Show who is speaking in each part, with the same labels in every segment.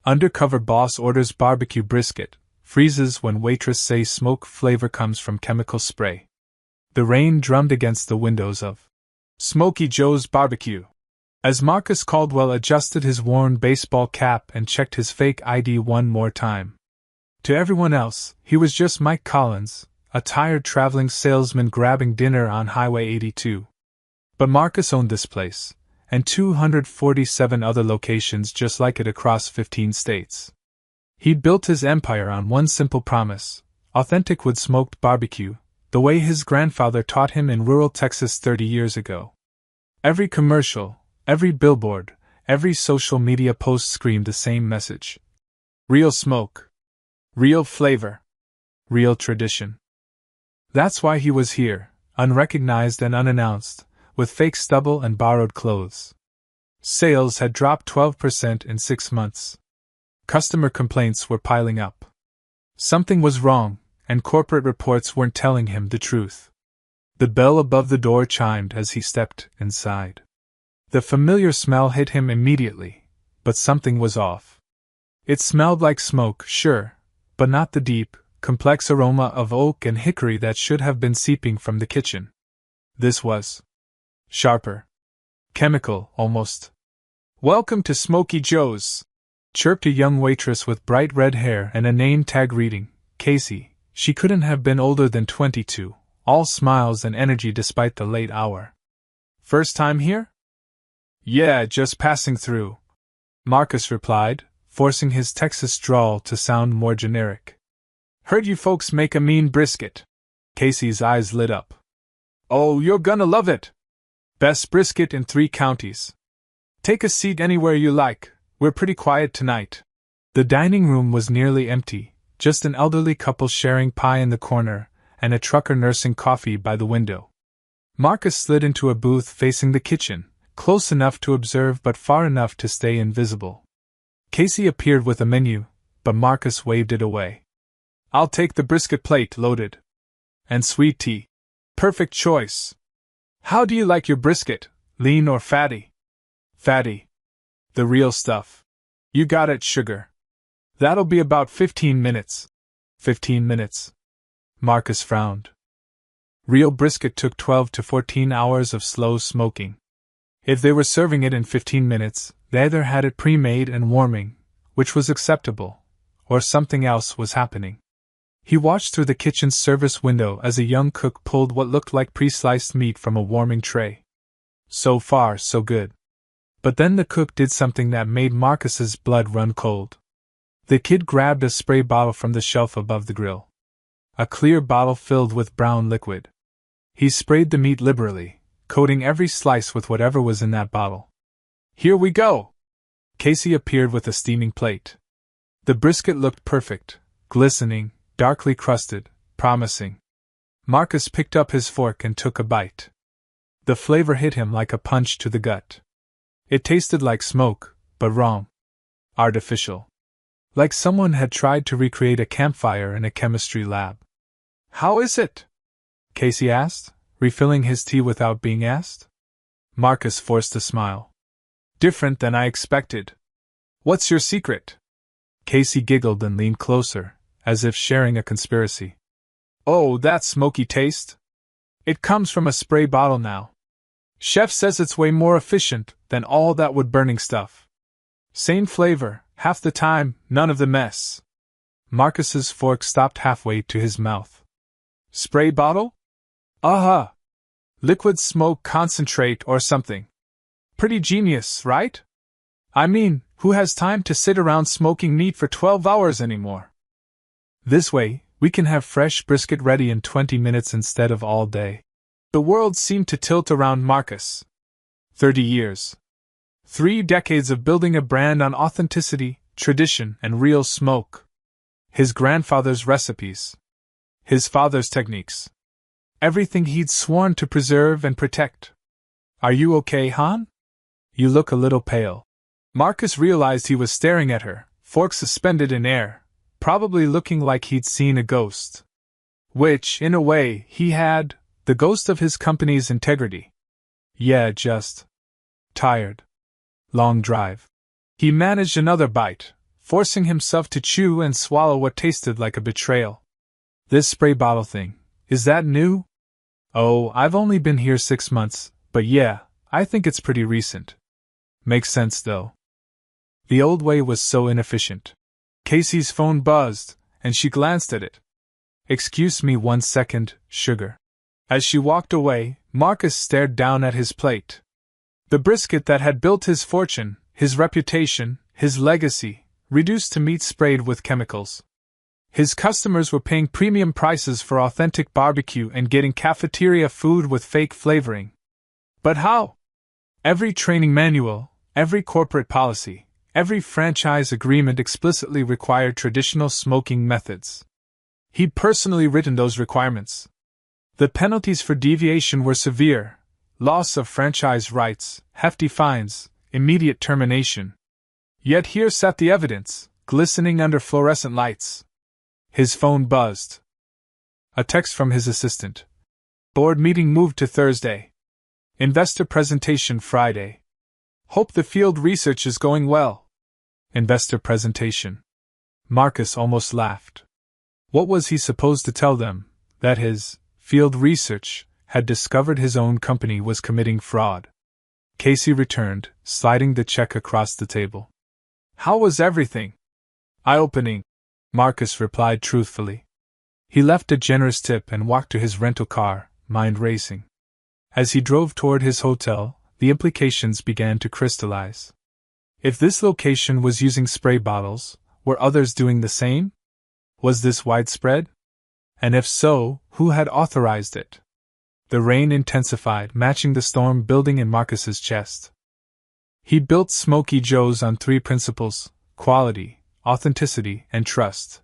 Speaker 1: Undercover boss orders barbecue brisket, freezes when waitress says smoke flavor comes from chemical spray. The rain drummed against the windows of Smokey Joe's Barbecue. As Marcus Caldwell adjusted his worn baseball cap and checked his fake ID one more time. To everyone else, he was just Mike Collins, a tired traveling salesman grabbing dinner on Highway 82. But Marcus owned this place, and 247 other locations just like it across 15 states. He'd built his empire on one simple promise: authentic wood-smoked barbecue, the way his grandfather taught him in rural Texas 30 years ago. Every commercial, every billboard, every social media post screamed the same message. Real smoke. Real flavor. Real tradition. That's why he was here, unrecognized and unannounced, with fake stubble and borrowed clothes. Sales had dropped 12% in 6 months. Customer complaints were piling up. Something was wrong, and corporate reports weren't telling him the truth. The bell above the door chimed as he stepped inside. The familiar smell hit him immediately, but something was off. It smelled like smoke, sure, but not the deep, complex aroma of oak and hickory that should have been seeping from the kitchen. This was sharper. Chemical, almost. "Welcome to Smokey Joe's," chirped a young waitress with bright red hair and a name tag reading, Casey. She couldn't have been older than 22, all smiles and energy despite the late hour. "First time here?" "Yeah, just passing through," Marcus replied, forcing his Texas drawl to sound more generic. "Heard you folks make a mean brisket." Casey's eyes lit up. "Oh, you're gonna love it! Best brisket in 3 counties. Take a seat anywhere you like, we're pretty quiet tonight." The dining room was nearly empty, just an elderly couple sharing pie in the corner, and a trucker nursing coffee by the window. Marcus slid into a booth facing the kitchen, close enough to observe but far enough to stay invisible. Casey appeared with a menu, but Marcus waved it away. "I'll take the brisket plate, loaded. And sweet tea. Perfect choice. How do you like your brisket, lean or fatty?" "Fatty. The real stuff." "You got it, sugar. That'll be about 15 minutes. 15 minutes. Marcus frowned. Real brisket took 12 to 14 hours of slow smoking. If they were serving it in 15 minutes, they either had it pre-made and warming, which was acceptable, or something else was happening. He watched through the kitchen's service window as a young cook pulled what looked like pre-sliced meat from a warming tray. So far, so good. But then the cook did something that made Marcus's blood run cold. The kid grabbed a spray bottle from the shelf above the grill. A clear bottle filled with brown liquid. He sprayed the meat liberally, coating every slice with whatever was in that bottle. "Here we go!" Casey appeared with a steaming plate. The brisket looked perfect, glistening, darkly crusted, promising. Marcus picked up his fork and took a bite. The flavor hit him like a punch to the gut. It tasted like smoke, but wrong. Artificial. Like someone had tried to recreate a campfire in a chemistry lab. "How is it?" Casey asked, refilling his tea without being asked. Marcus forced a smile. "Different than I expected. What's your secret?" Casey giggled and leaned closer, as if sharing a conspiracy. "Oh, that smoky taste? It comes from a spray bottle now. Chef says it's way more efficient than all that wood-burning stuff. Same flavor, half the time, none of the mess." Marcus's fork stopped halfway to his mouth. "Spray bottle? Uh-huh. Liquid smoke concentrate or something. Pretty genius, right? I mean, who has time to sit around smoking meat for 12 hours anymore? This way, we can have fresh brisket ready in 20 minutes instead of all day." The world seemed to tilt around Marcus. 30 years. 3 decades of building a brand on authenticity, tradition, and real smoke. His grandfather's recipes. His father's techniques. Everything he'd sworn to preserve and protect. "Are you okay, hon? You look a little pale." Marcus realized he was staring at her, fork suspended in air, probably looking like he'd seen a ghost. Which, in a way, he had, the ghost of his company's integrity. Yeah, just tired. Long drive. He managed another bite, forcing himself to chew and swallow what tasted like a betrayal. This spray bottle thing, is that new? Oh, I've only been here 6 months, but yeah, I think it's pretty recent. Makes sense though. The old way was so inefficient. Casey's phone buzzed, and she glanced at it. Excuse me 1 second, sugar. As she walked away, Marcus stared down at his plate. The brisket that had built his fortune, his reputation, his legacy, reduced to meat sprayed with chemicals. His customers were paying premium prices for authentic barbecue and getting cafeteria food with fake flavoring. But how? Every training manual, every corporate policy, every franchise agreement explicitly required traditional smoking methods. He'd personally written those requirements. The penalties for deviation were severe: loss of franchise rights, hefty fines, immediate termination. Yet here sat the evidence, glistening under fluorescent lights. His phone buzzed. A text from his assistant. Board meeting moved to Thursday. Investor presentation Friday. Hope the field research is going well. Investor presentation. Marcus almost laughed. What was he supposed to tell them? That his field research had discovered his own company was committing fraud. Casey returned, sliding the check across the table. How was everything? Eye-opening, Marcus replied truthfully. He left a generous tip and walked to his rental car, mind racing. As he drove toward his hotel, the implications began to crystallize. If this location was using spray bottles, were others doing the same? Was this widespread? And if so, who had authorized it? The rain intensified, matching the storm building in Marcus's chest. He built Smoky Joe's on 3 principles: quality, authenticity, and trust.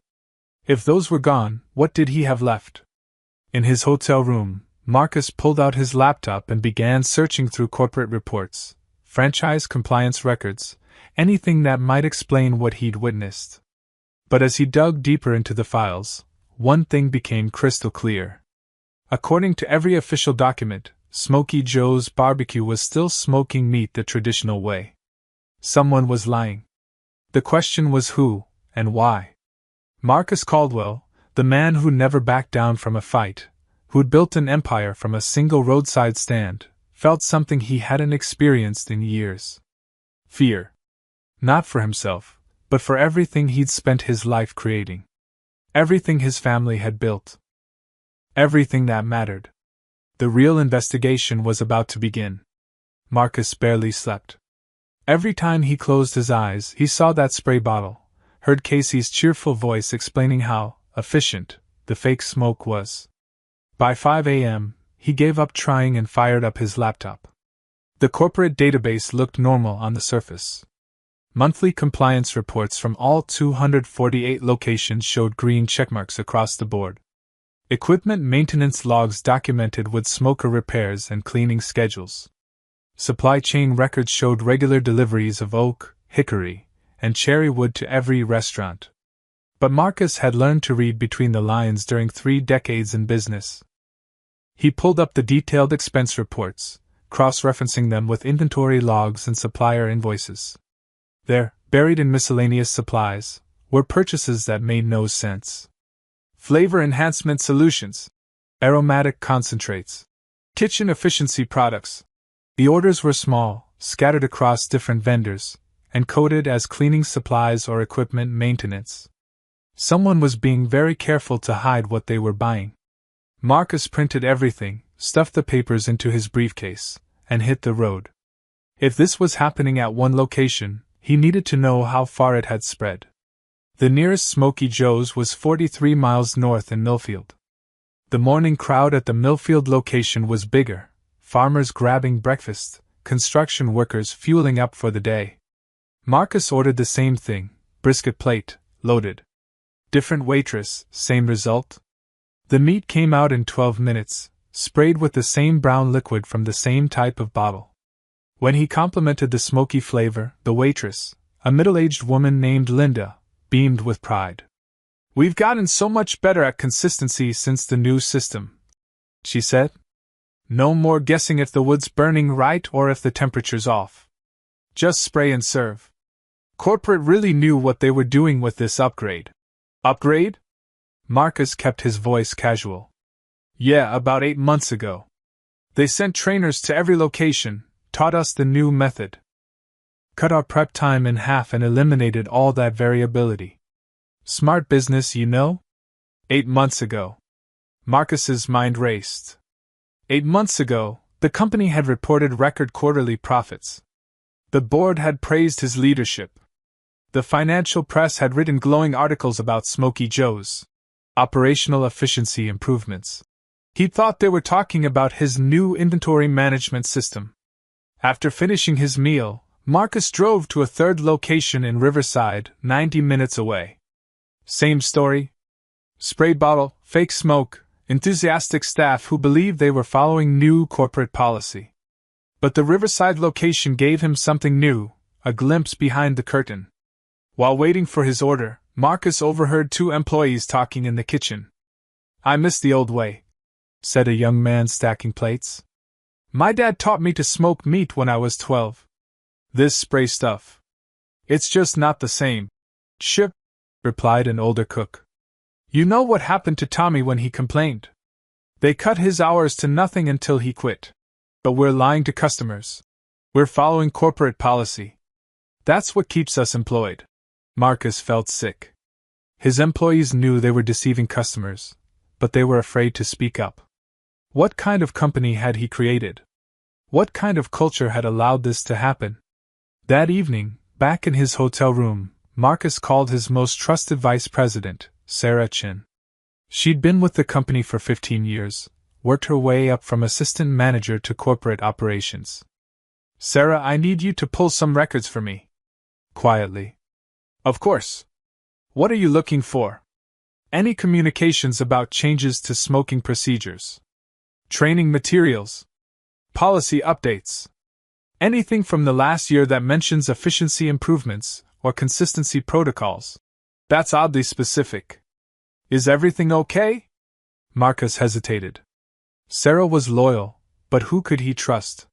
Speaker 1: If those were gone, what did he have left? In his hotel room, Marcus pulled out his laptop and began searching through corporate reports, franchise compliance records, anything that might explain what he'd witnessed. But as he dug deeper into the files, one thing became crystal clear. According to every official document, Smoky Joe's barbecue was still smoking meat the traditional way. Someone was lying. The question was who, and why. Marcus Caldwell, the man who never backed down from a fight, who'd built an empire from a single roadside stand, felt something he hadn't experienced in years. Fear. Not for himself, but for everything he'd spent his life creating. Everything his family had built. Everything that mattered. The real investigation was about to begin. Marcus barely slept. Every time he closed his eyes, he saw that spray bottle, heard Casey's cheerful voice explaining how efficient the fake smoke was. By 5 a.m., he gave up trying and fired up his laptop. The corporate database looked normal on the surface. Monthly compliance reports from all 248 locations showed green checkmarks across the board. Equipment maintenance logs documented with smoker repairs and cleaning schedules. Supply chain records showed regular deliveries of oak, hickory, and cherry wood to every restaurant. But Marcus had learned to read between the lines during 3 decades in business. He pulled up the detailed expense reports, cross-referencing them with inventory logs and supplier invoices. There, buried in miscellaneous supplies, were purchases that made no sense. Flavor enhancement solutions, aromatic concentrates, kitchen efficiency products. The orders were small, scattered across different vendors, and coded as cleaning supplies or equipment maintenance. Someone was being very careful to hide what they were buying. Marcus printed everything, stuffed the papers into his briefcase, and hit the road. If this was happening at one location, he needed to know how far it had spread. The nearest Smoky Joe's was 43 miles north in Millfield. The morning crowd at the Millfield location was bigger, farmers grabbing breakfast, construction workers fueling up for the day. Marcus ordered the same thing, brisket plate, loaded. Different waitress, same result. The meat came out in 12 minutes, sprayed with the same brown liquid from the same type of bottle. When he complimented the smoky flavor, the waitress, a middle-aged woman named Linda, beamed with pride. "We've gotten so much better at consistency since the new system," she said. "No more guessing if the wood's burning right or if the temperature's off. Just spray and serve." Corporate really knew what they were doing with this upgrade. Upgrade? Marcus kept his voice casual. Yeah, about 8 months ago. They sent trainers to every location, taught us the new method. Cut our prep time in half and eliminated all that variability. Smart business, you know? 8 months ago. Marcus's mind raced. 8 months ago, the company had reported record quarterly profits. The board had praised his leadership. The financial press had written glowing articles about Smokey Joe's operational efficiency improvements. He thought they were talking about his new inventory management system. After finishing his meal, Marcus drove to a third location in Riverside, 90 minutes away. Same story. Spray bottle, fake smoke, enthusiastic staff who believed they were following new corporate policy. But the Riverside location gave him something new, a glimpse behind the curtain. While waiting for his order, Marcus overheard 2 employees talking in the kitchen. I miss the old way, said a young man stacking plates. My dad taught me to smoke meat when I was 12. This spray stuff. It's just not the same. Chip, replied an older cook. You know what happened to Tommy when he complained? They cut his hours to nothing until he quit. But we're lying to customers. We're following corporate policy. That's what keeps us employed. Marcus felt sick. His employees knew they were deceiving customers, but they were afraid to speak up. What kind of company had he created? What kind of culture had allowed this to happen? That evening, back in his hotel room, Marcus called his most trusted vice president, Sarah Chin. She'd been with the company for 15 years, worked her way up from assistant manager to corporate operations. Sarah, I need you to pull some records for me. Quietly. Of course. What are you looking for? Any communications about changes to smoking procedures? Training materials? Policy updates? Anything from the last year that mentions efficiency improvements or consistency protocols? That's oddly specific. Is everything okay? Marcus hesitated. Sarah was loyal, but who could he trust?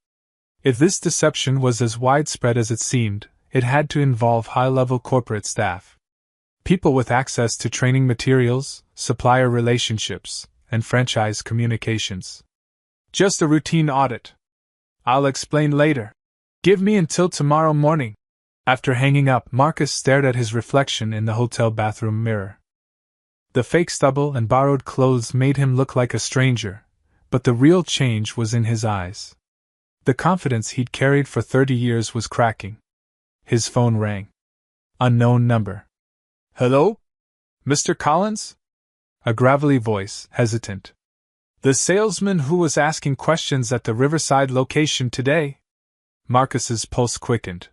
Speaker 1: If this deception was as widespread as it seemed, it had to involve high-level corporate staff. People with access to training materials, supplier relationships, and franchise communications. Just a routine audit. I'll explain later. Give me until tomorrow morning. After hanging up, Marcus stared at his reflection in the hotel bathroom mirror. The fake stubble and borrowed clothes made him look like a stranger, but the real change was in his eyes. The confidence he'd carried for 30 years was cracking. His phone rang. Unknown number. Hello? Mr. Collins? A gravelly voice, hesitant. The salesman who was asking questions at the Riverside location today? Marcus's pulse quickened.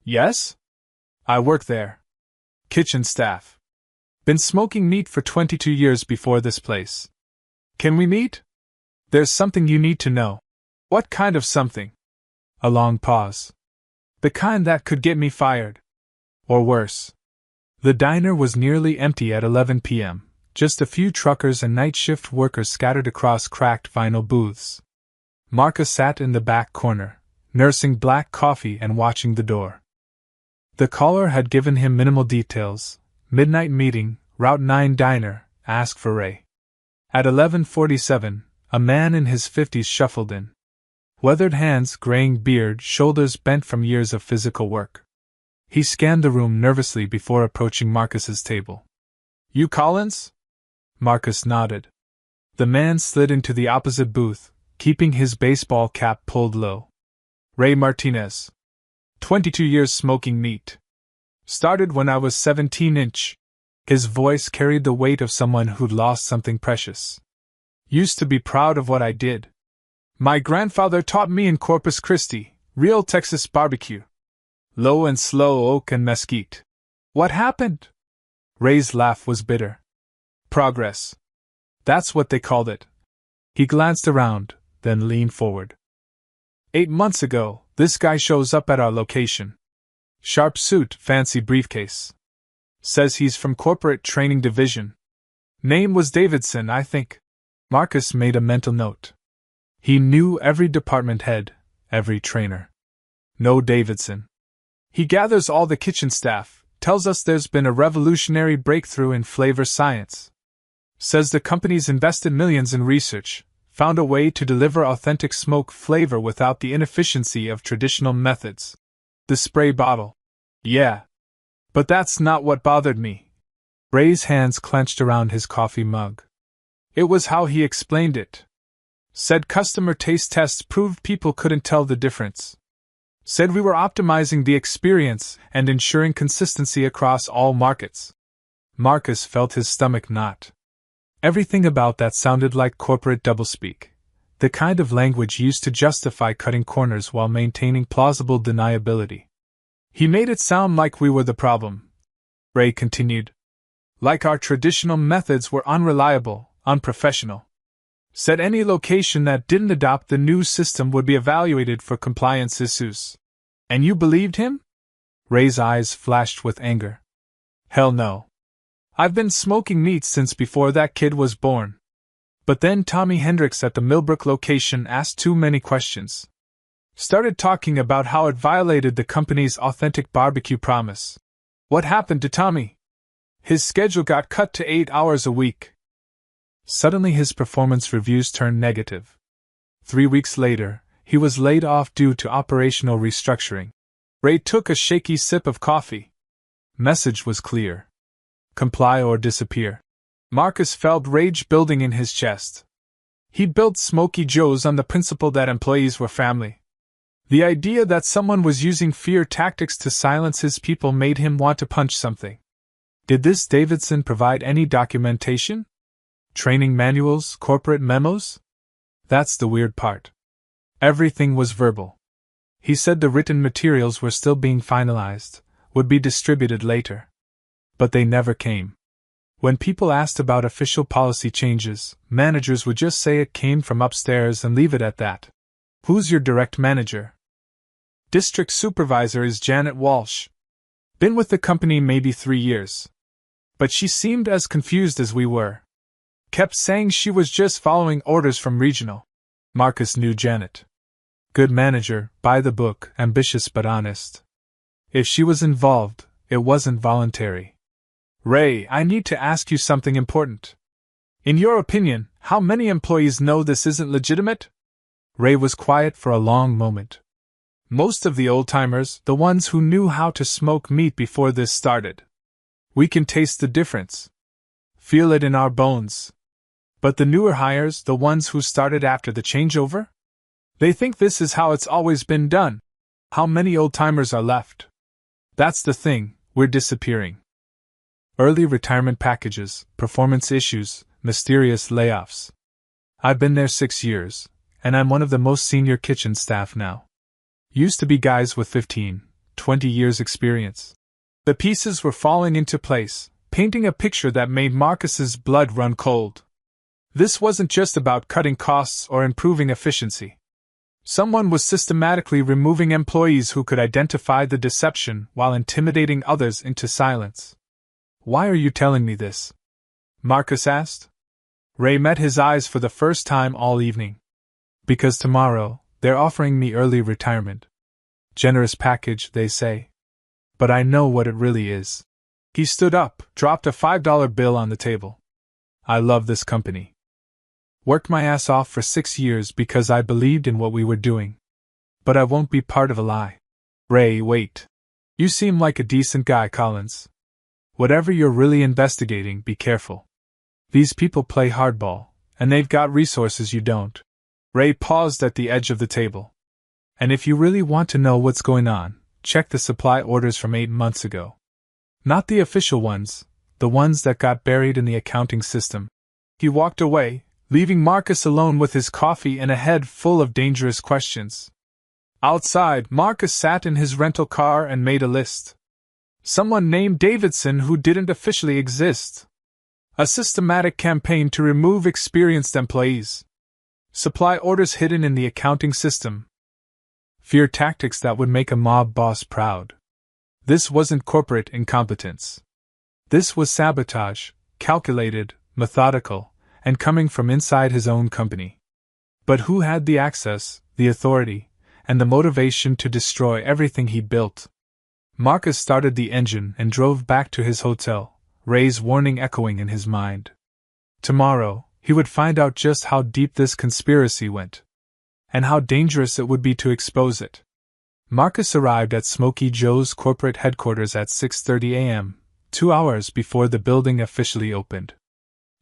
Speaker 1: Yes? I work there. Kitchen staff. Been smoking meat for 22 years before this place. Can we meet? There's something you need to know. What kind of something? A long pause. The kind that could get me fired. Or worse. The diner was nearly empty at 11 p.m., just a few truckers and night shift workers scattered across cracked vinyl booths. Marcus sat in the back corner, nursing black coffee and watching the door. The caller had given him minimal details. Midnight meeting, Route 9 diner, ask for Ray. At 11:47, a man in his 50s shuffled in. Weathered hands, graying beard, shoulders bent from years of physical work. He scanned the room nervously before approaching Marcus's table. You Collins? Marcus nodded. The man slid into the opposite booth, keeping his baseball cap pulled low. Ray Martinez. 22 years smoking meat. Started when I was 17-inch. His voice carried the weight of someone who'd lost something precious. Used to be proud of what I did. My grandfather taught me in Corpus Christi, real Texas barbecue. Low and slow oak and mesquite. What happened? Ray's laugh was bitter. Progress. That's what they called it. He glanced around, then leaned forward. 8 months ago, this guy shows up at our location. Sharp suit, fancy briefcase. Says he's from corporate training division. Name was Davidson, I think. Marcus made a mental note. He knew every department head, every trainer. No Davidson. He gathers all the kitchen staff, tells us there's been a revolutionary breakthrough in flavor science. Says the company's invested millions in research, found a way to deliver authentic smoke flavor without the inefficiency of traditional methods. The spray bottle. Yeah. But that's not what bothered me. Ray's hands clenched around his coffee mug. It was how he explained it. Said customer taste tests proved people couldn't tell the difference. Said we were optimizing the experience and ensuring consistency across all markets. Marcus felt his stomach knot. Everything about that sounded like corporate doublespeak, the kind of language used to justify cutting corners while maintaining plausible deniability. He made it sound like we were the problem, Ray continued. Like our traditional methods were unreliable, unprofessional. Said any location that didn't adopt the new system would be evaluated for compliance issues. And you believed him? Ray's eyes flashed with anger. Hell no. I've been smoking meat since before that kid was born. But then Tommy Hendricks at the Millbrook location asked too many questions. Started talking about how it violated the company's authentic barbecue promise. What happened to Tommy? His schedule got cut to 8 hours a week. Suddenly his performance reviews turned negative. 3 weeks later, he was laid off due to operational restructuring. Ray took a shaky sip of coffee. Message was clear. Comply or disappear. Marcus felt rage building in his chest. He built Smoky Joe's on the principle that employees were family. The idea that someone was using fear tactics to silence his people made him want to punch something. Did this Davidson provide any documentation? Training manuals, corporate memos? That's the weird part. Everything was verbal. He said the written materials were still being finalized, would be distributed later. But they never came. When people asked about official policy changes, managers would just say it came from upstairs and leave it at that. Who's your direct manager? District supervisor is Janet Walsh. Been with the company maybe 3 years. But she seemed as confused as we were. Kept saying she was just following orders from regional. Marcus knew Janet. Good manager, by the book, ambitious but honest. If she was involved, it wasn't voluntary. Ray, I need to ask you something important. In your opinion, how many employees know this isn't legitimate? Ray was quiet for a long moment. Most of the old-timers, the ones who knew how to smoke meat before this started. We can taste the difference. Feel it in our bones. But the newer hires, the ones who started after the changeover? They think this is how it's always been done. How many old-timers are left? That's the thing, we're disappearing. Early retirement packages, performance issues, mysterious layoffs. I've been there 6 years, and I'm one of the most senior kitchen staff now. Used to be guys with 15, 20 years experience. The pieces were falling into place, painting a picture that made Marcus's blood run cold. This wasn't just about cutting costs or improving efficiency. Someone was systematically removing employees who could identify the deception while intimidating others into silence. Why are you telling me this? Marcus asked. Ray met his eyes for the first time all evening. Because tomorrow, they're offering me early retirement. Generous package, they say. But I know what it really is. He stood up, dropped a $5 bill on the table. I love this company. Worked my ass off for 6 years because I believed in what we were doing. But I won't be part of a lie. Ray, wait. You seem like a decent guy, Collins. Whatever you're really investigating, be careful. These people play hardball, and they've got resources you don't. Ray paused at the edge of the table. And if you really want to know what's going on, check the supply orders from 8 months ago. Not the official ones, the ones that got buried in the accounting system. He walked away, leaving Marcus alone with his coffee and a head full of dangerous questions. Outside, Marcus sat in his rental car and made a list. Someone named Davidson who didn't officially exist. A systematic campaign to remove experienced employees. Supply orders hidden in the accounting system. Fear tactics that would make a mob boss proud. This wasn't corporate incompetence. This was sabotage, calculated, methodical, and coming from inside his own company. But who had the access, the authority, and the motivation to destroy everything he built? Marcus started the engine and drove back to his hotel, Ray's warning echoing in his mind. Tomorrow, he would find out just how deep this conspiracy went, and how dangerous it would be to expose it. Marcus arrived at Smokey Joe's corporate headquarters at 6:30 a.m., 2 hours before the building officially opened.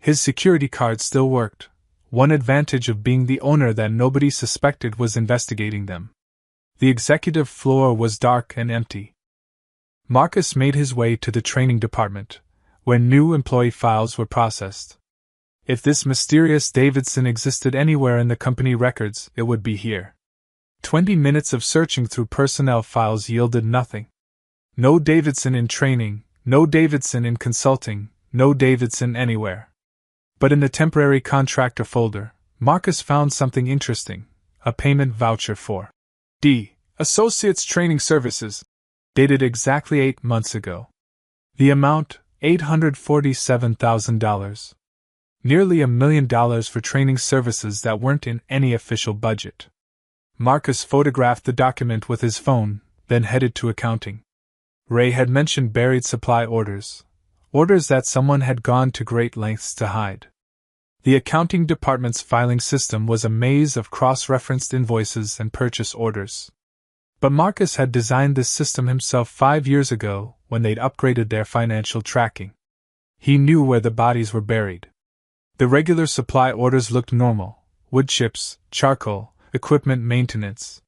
Speaker 1: His security card still worked. One advantage of being the owner that nobody suspected was investigating them. The executive floor was dark and empty. Marcus made his way to the training department, where new employee files were processed. If this mysterious Davidson existed anywhere in the company records, it would be here. 20 minutes of searching through personnel files yielded nothing. No Davidson in training, no Davidson in consulting, no Davidson anywhere. But in the temporary contractor folder, Marcus found something interesting, a payment voucher for D. Associates Training Services, dated exactly 8 months ago. The amount, $847,000. Nearly $1 million for training services that weren't in any official budget. Marcus photographed the document with his phone, then headed to accounting. Ray had mentioned buried supply orders that someone had gone to great lengths to hide. The accounting department's filing system was a maze of cross-referenced invoices and purchase orders. But Marcus had designed this system himself 5 years ago when they'd upgraded their financial tracking. He knew where the bodies were buried. The regular supply orders looked normal: wood chips, charcoal, equipment maintenance.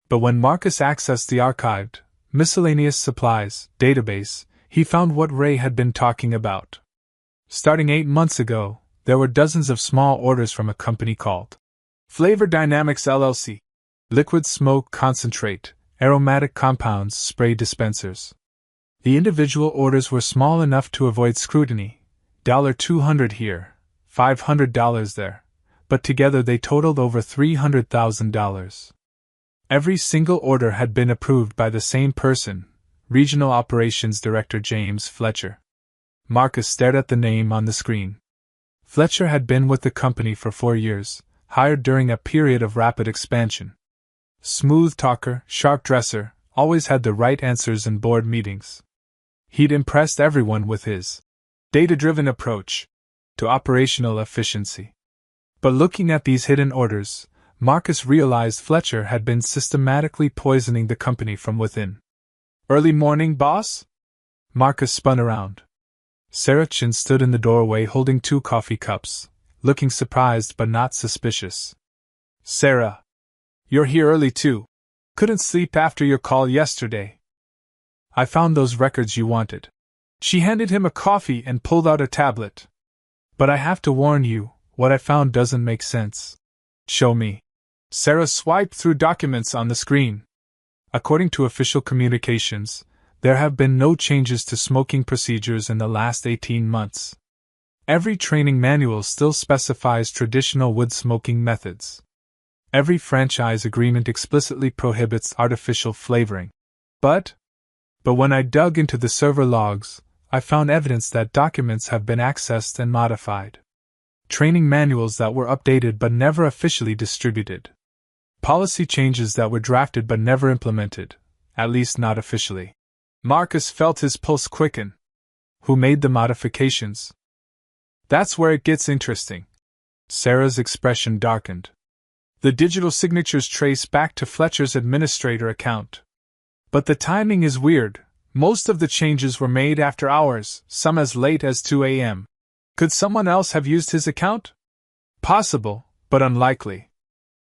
Speaker 1: But when Marcus accessed the archived, miscellaneous supplies database, he found what Ray had been talking about. Starting 8 months ago, there were dozens of small orders from a company called Flavor Dynamics LLC. Liquid smoke concentrate, aromatic compounds spray dispensers. The individual orders were small enough to avoid scrutiny, $200 here, $500 there, but together they totaled over $300,000. Every single order had been approved by the same person, Regional Operations Director James Fletcher. Marcus stared at the name on the screen. Fletcher had been with the company for 4 years, hired during a period of rapid expansion. Smooth talker, sharp dresser, always had the right answers in board meetings. He'd impressed everyone with his data-driven approach to operational efficiency. But looking at these hidden orders, Marcus realized Fletcher had been systematically poisoning the company from within. "Early morning, boss?" Marcus spun around. Sarah Chin stood in the doorway holding 2 coffee cups, looking surprised but not suspicious. "Sarah, you're here early too. Couldn't sleep after your call yesterday." "I found those records you wanted." She handed him a coffee and pulled out a tablet. "But I have to warn you, what I found doesn't make sense." "Show me." Sarah swiped through documents on the screen. According to official communications, there have been no changes to smoking procedures in the last 18 months. Every training manual still specifies traditional wood smoking methods. Every franchise agreement explicitly prohibits artificial flavoring. But when I dug into the server logs, I found evidence that documents have been accessed and modified. Training manuals that were updated but never officially distributed. Policy changes that were drafted but never implemented, at least not officially. Marcus felt his pulse quicken. Who made the modifications? That's where it gets interesting. Sarah's expression darkened. The digital signatures trace back to Fletcher's administrator account. But the timing is weird. Most of the changes were made after hours, some as late as 2 a.m. Could someone else have used his account? Possible, but unlikely.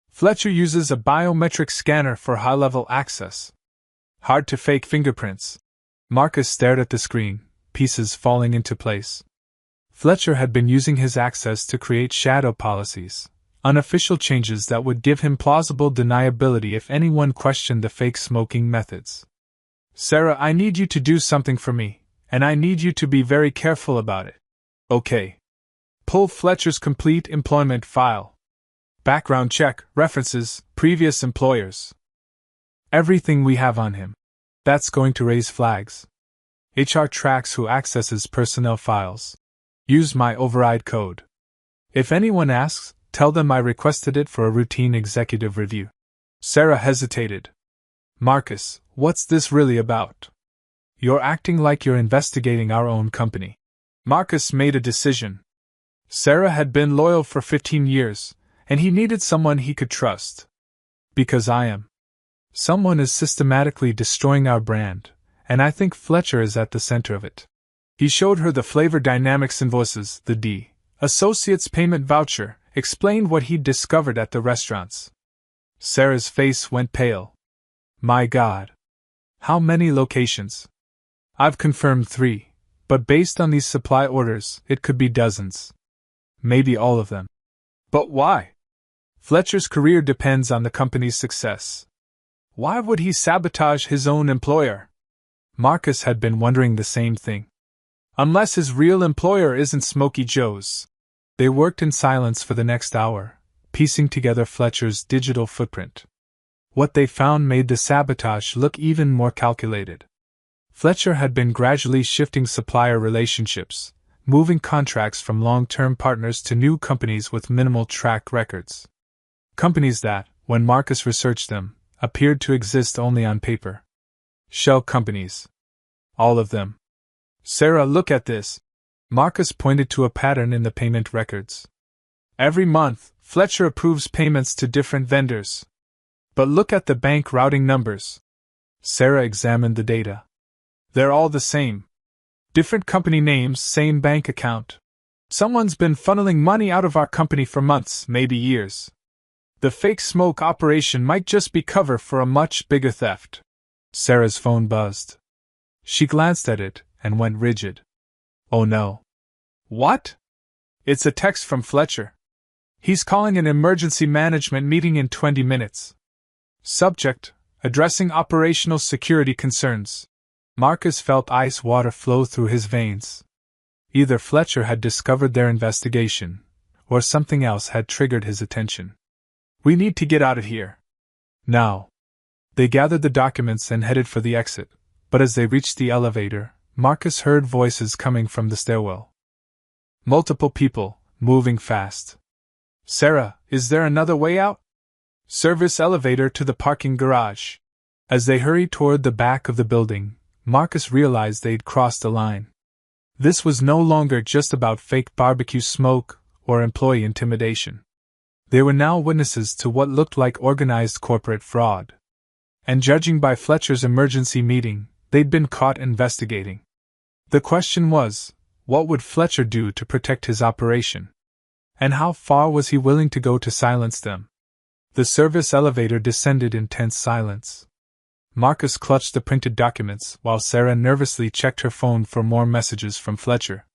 Speaker 1: Fletcher uses a biometric scanner for high-level access. Hard to fake fingerprints. Marcus stared at the screen, pieces falling into place. Fletcher had been using his access to create shadow policies, unofficial changes that would give him plausible deniability if anyone questioned the fake smoking methods. "Sarah, I need you to do something for me, and I need you to be very careful about it." "Okay." Pull Fletcher's complete employment file. Background check, references, previous employers. Everything we have on him. That's going to raise flags. HR tracks who accesses personnel files. Use my override code. If anyone asks, tell them I requested it for a routine executive review. Sarah hesitated. "Marcus, what's this really about?" You're acting like you're investigating our own company. Marcus made a decision. Sarah had been loyal for 15 years, and he needed someone he could trust. Because I am. Someone is systematically destroying our brand, and I think Fletcher is at the center of it. He showed her the Flavor Dynamics invoices, the D. Associates payment voucher, explained what he'd discovered at the restaurants. Sarah's face went pale. My God. How many locations? I've confirmed 3, but based on these supply orders, it could be dozens. Maybe all of them. But why? Fletcher's career depends on the company's success. Why would he sabotage his own employer? Marcus had been wondering the same thing. Unless his real employer isn't Smokey Joe's. They worked in silence for the next hour, piecing together Fletcher's digital footprint. What they found made the sabotage look even more calculated. Fletcher had been gradually shifting supplier relationships, moving contracts from long-term partners to new companies with minimal track records. Companies that, when Marcus researched them, appeared to exist only on paper. Shell companies. All of them. Sarah, look at this. Marcus pointed to a pattern in the payment records. Every month, Fletcher approves payments to different vendors. But look at the bank routing numbers. Sarah examined the data. They're all the same. Different company names, same bank account. Someone's been funneling money out of our company for months, maybe years. The fake smoke operation might just be cover for a much bigger theft. Sarah's phone buzzed. She glanced at it and went rigid. Oh no. What? It's a text from Fletcher. He's calling an emergency management meeting in 20 minutes. Subject: addressing operational security concerns. Marcus felt ice water flow through his veins. Either Fletcher had discovered their investigation, or something else had triggered his attention. We need to get out of here. Now. They gathered the documents and headed for the exit, but as they reached the elevator, Marcus heard voices coming from the stairwell. Multiple people, moving fast. Sarah, is there another way out? Service elevator to the parking garage. As they hurried toward the back of the building, Marcus realized they'd crossed a line. This was no longer just about fake barbecue smoke or employee intimidation. They were now witnesses to what looked like organized corporate fraud. And judging by Fletcher's emergency meeting, they'd been caught investigating. The question was, what would Fletcher do to protect his operation? And how far was he willing to go to silence them? The service elevator descended in tense silence. Marcus clutched the printed documents while Sarah nervously checked her phone for more messages from Fletcher.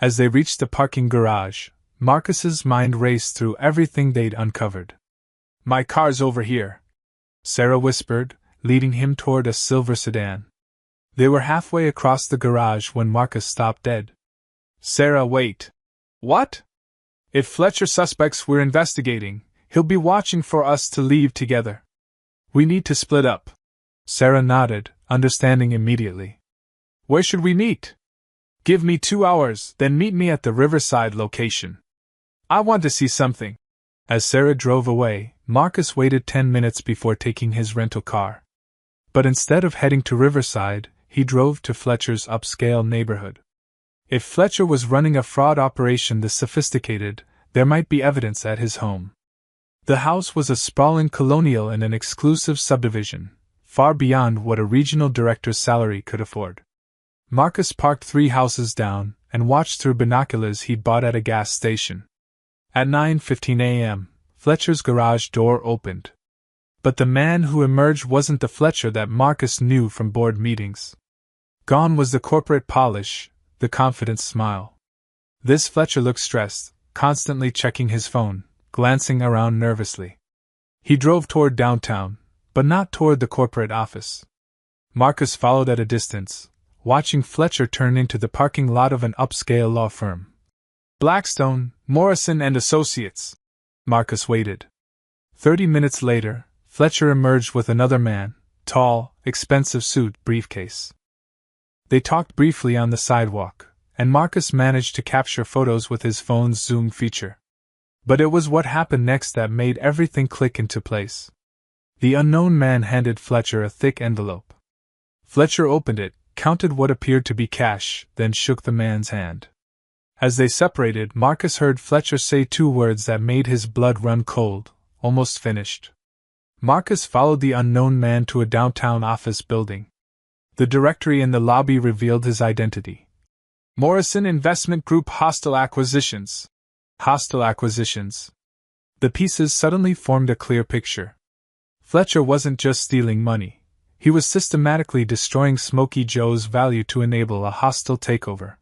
Speaker 1: As they reached the parking garage, Marcus's mind raced through everything they'd uncovered. My car's over here, Sarah whispered, leading him toward a silver sedan. They were halfway across the garage when Marcus stopped dead. Sarah, wait. What? If Fletcher suspects we're investigating, he'll be watching for us to leave together. We need to split up. Sarah nodded, understanding immediately. Where should we meet? Give me 2 hours, then meet me at the Riverside location. I want to see something. As Sarah drove away, Marcus waited 10 minutes before taking his rental car. But instead of heading to Riverside, he drove to Fletcher's upscale neighborhood. If Fletcher was running a fraud operation this sophisticated, there might be evidence at his home. The house was a sprawling colonial in an exclusive subdivision, far beyond what a regional director's salary could afford. Marcus parked 3 houses down and watched through binoculars he'd bought at a gas station. At 9:15 a.m., Fletcher's garage door opened. But the man who emerged wasn't the Fletcher that Marcus knew from board meetings. Gone was the corporate polish, the confident smile. This Fletcher looked stressed, constantly checking his phone, glancing around nervously. He drove toward downtown, but not toward the corporate office. Marcus followed at a distance, watching Fletcher turn into the parking lot of an upscale law firm. Blackstone, Morrison and Associates. Marcus waited. 30 minutes later, Fletcher emerged with another man, tall, expensive suit, briefcase. They talked briefly on the sidewalk, and Marcus managed to capture photos with his phone's zoom feature. But it was what happened next that made everything click into place. The unknown man handed Fletcher a thick envelope. Fletcher opened it, counted what appeared to be cash, then shook the man's hand. As they separated, Marcus heard Fletcher say two words that made his blood run cold: almost finished. Marcus followed the unknown man to a downtown office building. The directory in the lobby revealed his identity. Morrison Investment Group Hostile Acquisitions. Hostile acquisitions. The pieces suddenly formed a clear picture. Fletcher wasn't just stealing money. He was systematically destroying Smokey Joe's value to enable a hostile takeover.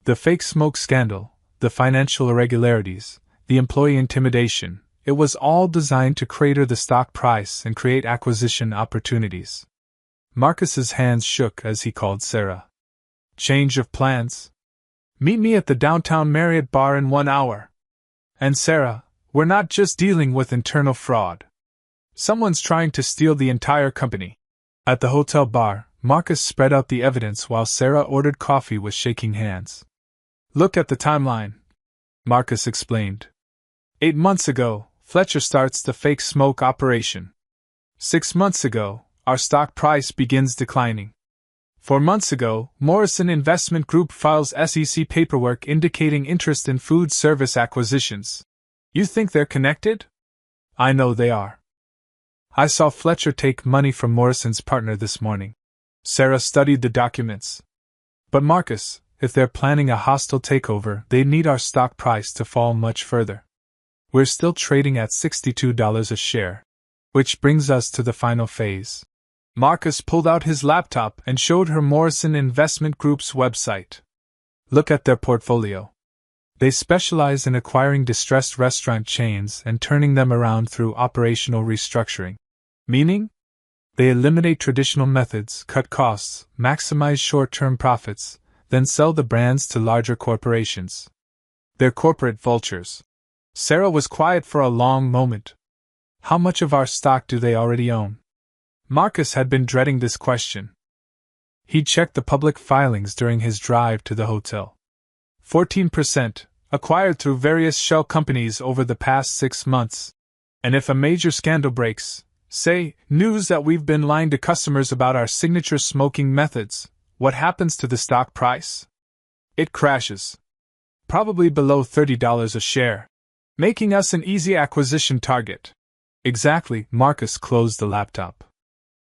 Speaker 1: The fake smoke scandal, the financial irregularities, the employee intimidation, it was all designed to crater the stock price and create acquisition opportunities. Marcus's hands shook as he called Sarah. Change of plans? Meet me at the downtown Marriott bar in 1 hour. And Sarah, we're not just dealing with internal fraud. Someone's trying to steal the entire company. At the hotel bar, Marcus spread out the evidence while Sarah ordered coffee with shaking hands. Look at the timeline, Marcus explained. 8 months ago, Fletcher starts the fake smoke operation. 6 months ago, our stock price begins declining. 4 months ago, Morrison Investment Group files SEC paperwork indicating interest in food service acquisitions. You think they're connected? I know they are. I saw Fletcher take money from Morrison's partner this morning. Sarah studied the documents. But Marcus, if they're planning a hostile takeover, they need our stock price to fall much further. We're still trading at $62 a share. Which brings us to the final phase. Marcus pulled out his laptop and showed her Morrison Investment Group's website. Look at their portfolio. They specialize in acquiring distressed restaurant chains and turning them around through operational restructuring. Meaning? They eliminate traditional methods, cut costs, maximize short-term profits, then sell the brands to larger corporations. They're corporate vultures. Sarah was quiet for a long moment. How much of our stock do they already own? Marcus had been dreading this question. He checked the public filings during his drive to the hotel. 14%, acquired through various shell companies over the past 6 months. And if a major scandal breaks, say, news that we've been lying to customers about our signature smoking methods, what happens to the stock price? It crashes. Probably below $30 a share, making us an easy acquisition target. Exactly, Marcus closed the laptop.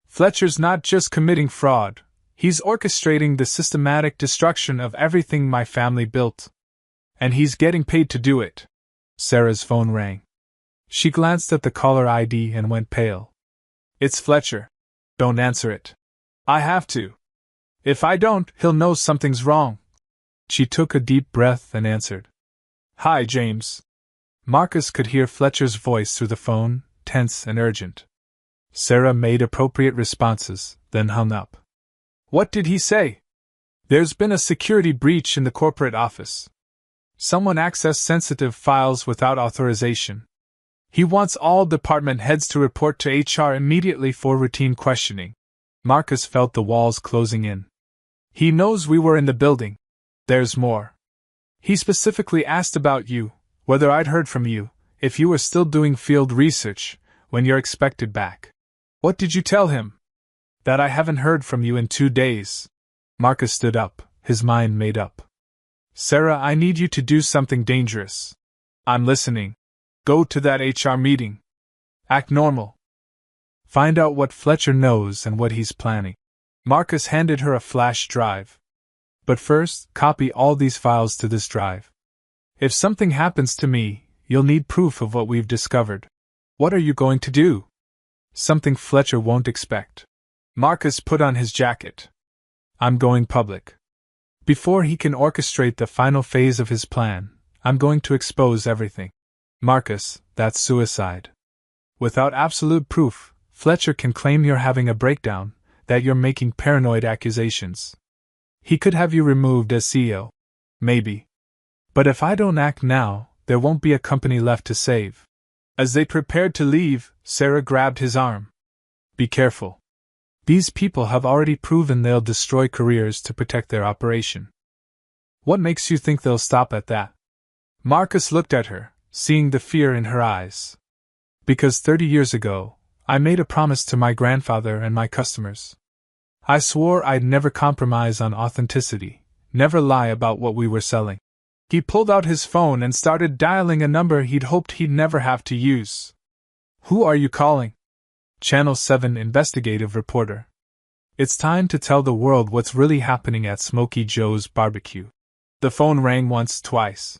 Speaker 1: Fletcher's not just committing fraud, he's orchestrating the systematic destruction of everything my family built. And he's getting paid to do it. Sarah's phone rang. She glanced at the caller ID and went pale. It's Fletcher. Don't answer it. I have to. If I don't, he'll know something's wrong. She took a deep breath and answered. Hi, James. Marcus could hear Fletcher's voice through the phone, tense and urgent. Sarah made appropriate responses, then hung up. What did he say? There's been a security breach in the corporate office. Someone accessed sensitive files without authorization. He wants all department heads to report to HR immediately for routine questioning. Marcus felt the walls closing in. He knows we were in the building. There's more. He specifically asked about you, whether I'd heard from you, if you were still doing field research, when you're expected back. What did you tell him? That I haven't heard from you in 2 days. Marcus stood up, his mind made up. Sarah, I need you to do something dangerous. I'm listening. Go to that HR meeting. Act normal. Find out what Fletcher knows and what he's planning. Marcus handed her a flash drive. But first, copy all these files to this drive. If something happens to me, you'll need proof of what we've discovered. What are you going to do? Something Fletcher won't expect. Marcus put on his jacket. I'm going public. Before he can orchestrate the final phase of his plan, I'm going to expose everything. Marcus, that's suicide. Without absolute proof, Fletcher can claim you're having a breakdown, that you're making paranoid accusations. He could have you removed as CEO. Maybe. But if I don't act now, there won't be a company left to save. As they prepared to leave, Sarah grabbed his arm. Be careful. These people have already proven they'll destroy careers to protect their operation. What makes you think they'll stop at that? Marcus looked at her, seeing the fear in her eyes. Because 30 years ago, I made a promise to my grandfather and my customers. I swore I'd never compromise on authenticity, never lie about what we were selling. He pulled out his phone and started dialing a number he'd hoped he'd never have to use. Who are you calling? Channel 7 investigative reporter. It's time to tell the world what's really happening at Smokey Joe's BBQ. The phone rang once, twice.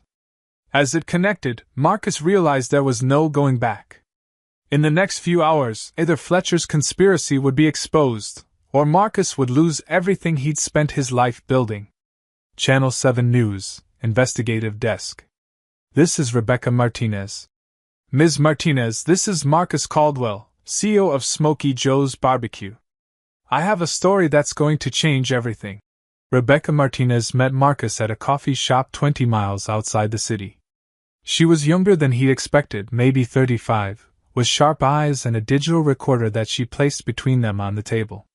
Speaker 1: As it connected, Marcus realized there was no going back. In the next few hours, either Fletcher's conspiracy would be exposed, or Marcus would lose everything he'd spent his life building. Channel 7 News, Investigative Desk. This is Rebecca Martinez. Ms. Martinez, this is Marcus Caldwell, CEO of Smokey Joe's BBQ. I have a story that's going to change everything. Rebecca Martinez met Marcus at a coffee shop 20 miles outside the city. She was younger than he expected, maybe 35, with sharp eyes and a digital recorder that she placed between them on the table.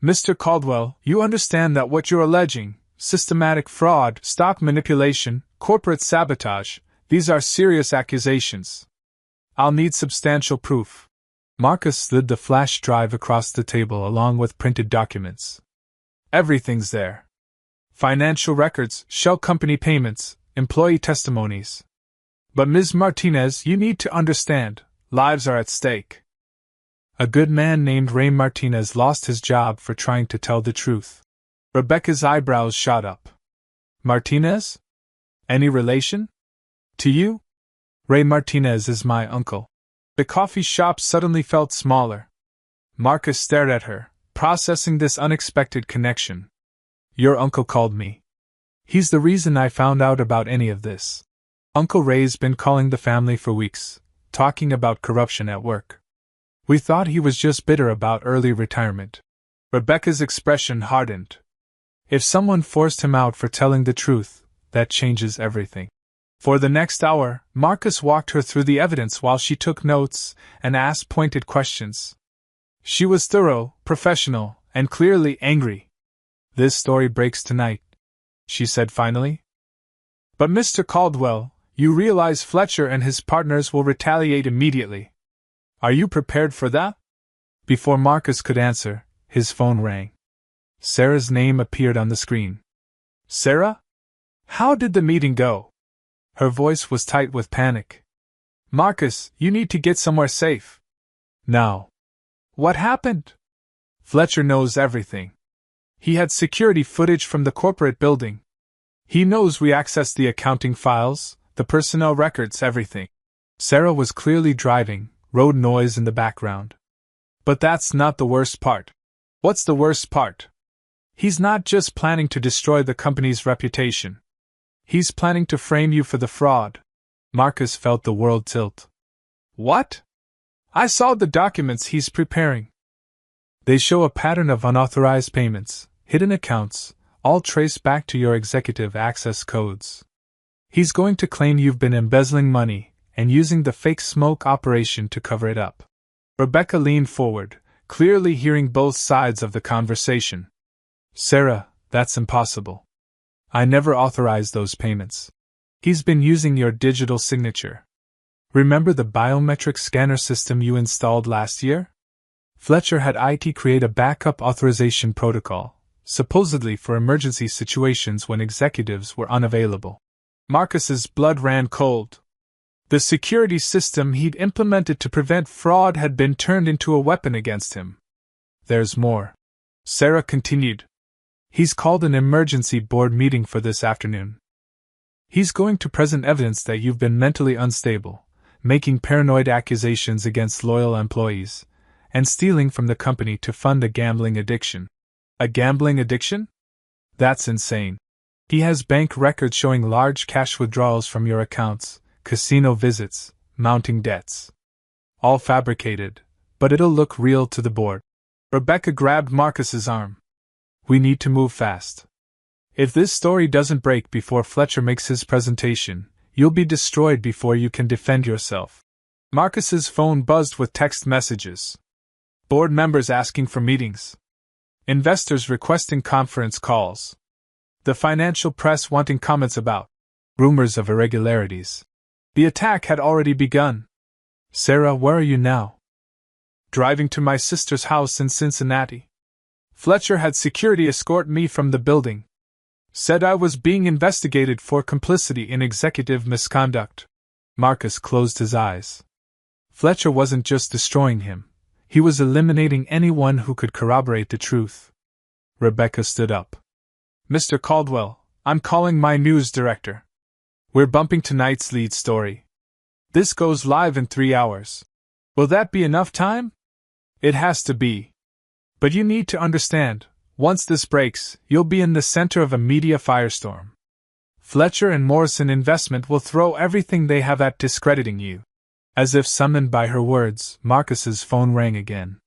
Speaker 1: Mr. Caldwell, you understand that what you're alleging, systematic fraud, stock manipulation, corporate sabotage, these are serious accusations. I'll need substantial proof. Marcus slid the flash drive across the table along with printed documents. Everything's there. Financial records, shell company payments, employee testimonies. But Ms. Martinez, you need to understand, lives are at stake. A good man named Ray Martinez lost his job for trying to tell the truth. Rebecca's eyebrows shot up. Martinez? Any relation? To you? Ray Martinez is my uncle. The coffee shop suddenly felt smaller. Marcus stared at her, processing this unexpected connection. Your uncle called me. He's the reason I found out about any of this. Uncle Ray's been calling the family for weeks, talking about corruption at work. We thought he was just bitter about early retirement. Rebecca's expression hardened. If someone forced him out for telling the truth, that changes everything. For the next hour, Marcus walked her through the evidence while she took notes and asked pointed questions. She was thorough, professional, and clearly angry. This story breaks tonight, she said finally. But Mr. Caldwell, you realize Fletcher and his partners will retaliate immediately. Are you prepared for that? Before Marcus could answer, his phone rang. Sarah's name appeared on the screen. Sarah? How did the meeting go? Her voice was tight with panic. Marcus, you need to get somewhere safe. Now. What happened? Fletcher knows everything. He had security footage from the corporate building. He knows we accessed the accounting files, the personnel records, everything. Sarah was clearly driving, road noise in the background. But that's not the worst part. What's the worst part? He's not just planning to destroy the company's reputation. He's planning to frame you for the fraud. Marcus felt the world tilt. What? I saw the documents he's preparing. They show a pattern of unauthorized payments, hidden accounts, all traced back to your executive access codes. He's going to claim you've been embezzling money and using the fake smoke operation to cover it up. Rebecca leaned forward, clearly hearing both sides of the conversation. Sarah, that's impossible. I never authorized those payments. He's been using your digital signature. Remember the biometric scanner system you installed last year? Fletcher had IT create a backup authorization protocol, supposedly for emergency situations when executives were unavailable. Marcus's blood ran cold. The security system he'd implemented to prevent fraud had been turned into a weapon against him. There's more. Sarah continued. He's called an emergency board meeting for this afternoon. He's going to present evidence that you've been mentally unstable, making paranoid accusations against loyal employees, and stealing from the company to fund a gambling addiction. A gambling addiction? That's insane. He has bank records showing large cash withdrawals from your accounts, casino visits, mounting debts. All fabricated, but it'll look real to the board. Rebecca grabbed Marcus's arm. We need to move fast. If this story doesn't break before Fletcher makes his presentation, you'll be destroyed before you can defend yourself. Marcus's phone buzzed with text messages. Board members asking for meetings. Investors requesting conference calls. The financial press wanting comments about rumors of irregularities. The attack had already begun. Sarah, where are you now? Driving to my sister's house in Cincinnati. Fletcher had security escort me from the building. Said I was being investigated for complicity in executive misconduct. Marcus closed his eyes. Fletcher wasn't just destroying him, he was eliminating anyone who could corroborate the truth. Rebecca stood up. Mr. Caldwell, I'm calling my news director. We're bumping tonight's lead story. This goes live in 3 hours. Will that be enough time? It has to be. But you need to understand, once this breaks, you'll be in the center of a media firestorm. Fletcher and Morrison Investment will throw everything they have at discrediting you. As if summoned by her words, Marcus's phone rang again.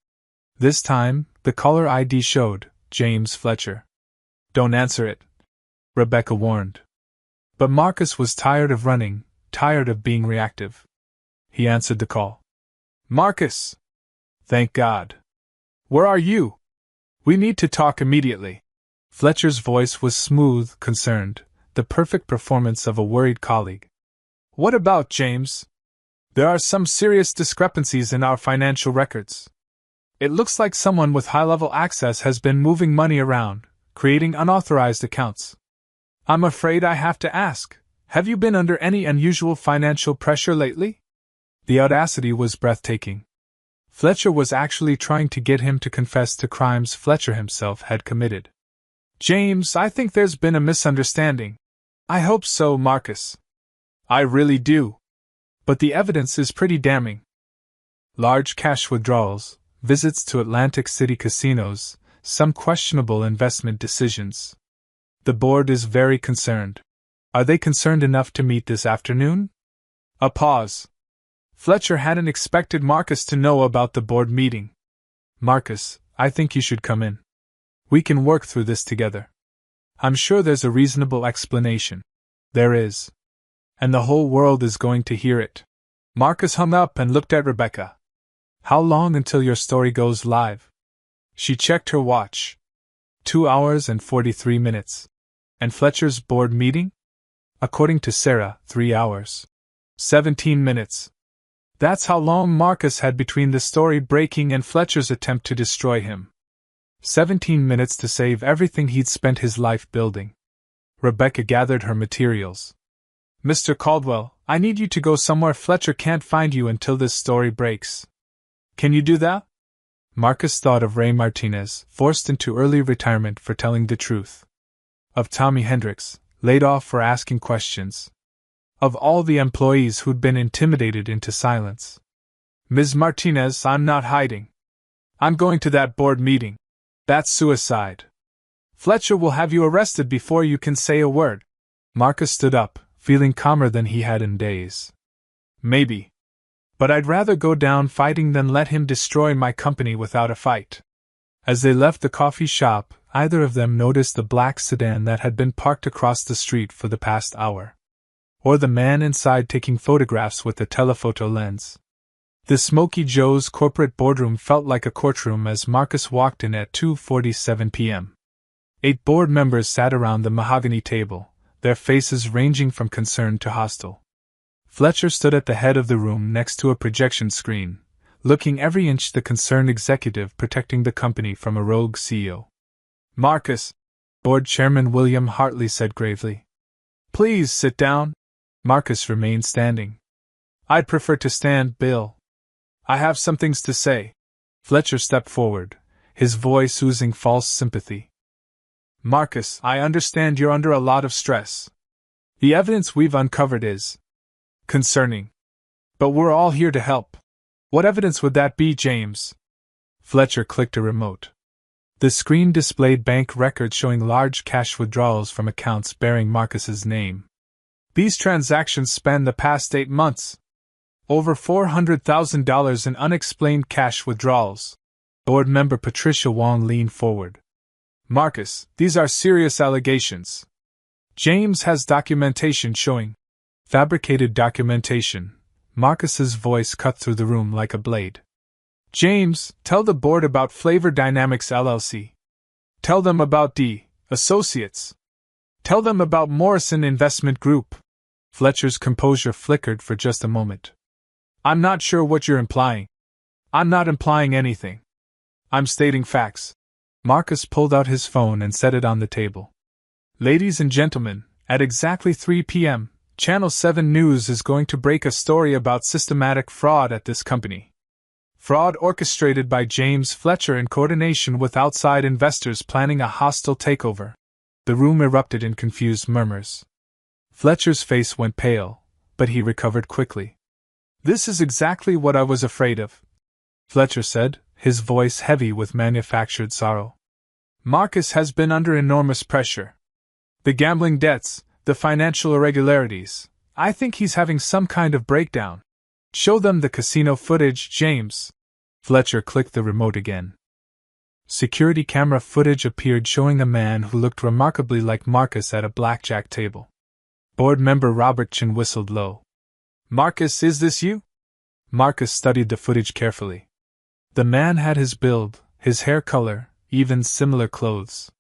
Speaker 1: This time, the caller ID showed James Fletcher. Don't answer it, Rebecca warned. But Marcus was tired of running, tired of being reactive. He answered the call. Marcus! Thank God. Where are you? We need to talk immediately. Fletcher's voice was smooth, concerned, the perfect performance of a worried colleague. What about James? There are some serious discrepancies in our financial records. It looks like someone with high-level access has been moving money around, creating unauthorized accounts. I'm afraid I have to ask, have you been under any unusual financial pressure lately? The audacity was breathtaking. Fletcher was actually trying to get him to confess to crimes Fletcher himself had committed. James, I think there's been a misunderstanding. I hope so, Marcus. I really do. But the evidence is pretty damning. Large cash withdrawals, visits to Atlantic City casinos, some questionable investment decisions. The board is very concerned. Are they concerned enough to meet this afternoon? A pause. Fletcher hadn't expected Marcus to know about the board meeting. Marcus, I think you should come in. We can work through this together. I'm sure there's a reasonable explanation. There is. And the whole world is going to hear it. Marcus hung up and looked at Rebecca. How long until your story goes live? She checked her watch. 2 hours and 43 minutes. And Fletcher's board meeting? According to Sarah, 3 hours. 17 minutes. That's how long Marcus had between the story breaking and Fletcher's attempt to destroy him. 17 minutes to save everything he'd spent his life building. Rebecca gathered her materials. Mr. Caldwell, I need you to go somewhere Fletcher can't find you until this story breaks. Can you do that? Marcus thought of Ray Martinez, forced into early retirement for telling the truth. Of Tommy Hendricks, laid off for asking questions. Of all the employees who'd been intimidated into silence. Ms. Martinez, I'm not hiding. I'm going to that board meeting. That's suicide. Fletcher will have you arrested before you can say a word. Marcus stood up, feeling calmer than he had in days. Maybe. But I'd rather go down fighting than let him destroy my company without a fight. As they left the coffee shop, either of them noticed the black sedan that had been parked across the street for the past hour. Or the man inside taking photographs with the telephoto lens. The Smoky Joe's corporate boardroom felt like a courtroom as Marcus walked in at 2:47 p.m. 8 board members sat around the mahogany table, their faces ranging from concerned to hostile. Fletcher stood at the head of the room next to a projection screen, looking every inch the concerned executive protecting the company from a rogue CEO. Marcus, Board Chairman William Hartley said gravely. Please sit down. Marcus remained standing. I'd prefer to stand, Bill. I have some things to say. Fletcher stepped forward, his voice oozing false sympathy. Marcus, I understand you're under a lot of stress. The evidence we've uncovered is concerning. But we're all here to help. What evidence would that be, James? Fletcher clicked a remote. The screen displayed bank records showing large cash withdrawals from accounts bearing Marcus's name. These transactions span the past 8 months. Over $400,000 in unexplained cash withdrawals. Board member Patricia Wong leaned forward. Marcus, these are serious allegations. James has documentation showing. Fabricated documentation. Marcus's voice cut through the room like a blade. James, tell the board about Flavor Dynamics LLC. Tell them about D. Associates. Tell them about Morrison Investment Group. Fletcher's composure flickered for just a moment. I'm not sure what you're implying. I'm not implying anything. I'm stating facts. Marcus pulled out his phone and set it on the table. Ladies and gentlemen, at exactly 3 p.m., Channel 7 News is going to break a story about systematic fraud at this company. Fraud orchestrated by James Fletcher in coordination with outside investors planning a hostile takeover. The room erupted in confused murmurs. Fletcher's face went pale, but he recovered quickly. "This is exactly what I was afraid of," Fletcher said, his voice heavy with manufactured sorrow. "Marcus has been under enormous pressure. The gambling debts, the financial irregularities. I think he's having some kind of breakdown. Show them the casino footage, James." Fletcher clicked the remote again. Security camera footage appeared showing a man who looked remarkably like Marcus at a blackjack table. Board member Robert Chin whistled low. "Marcus, is this you?" Marcus studied the footage carefully. The man had his build, his hair color, even similar clothes.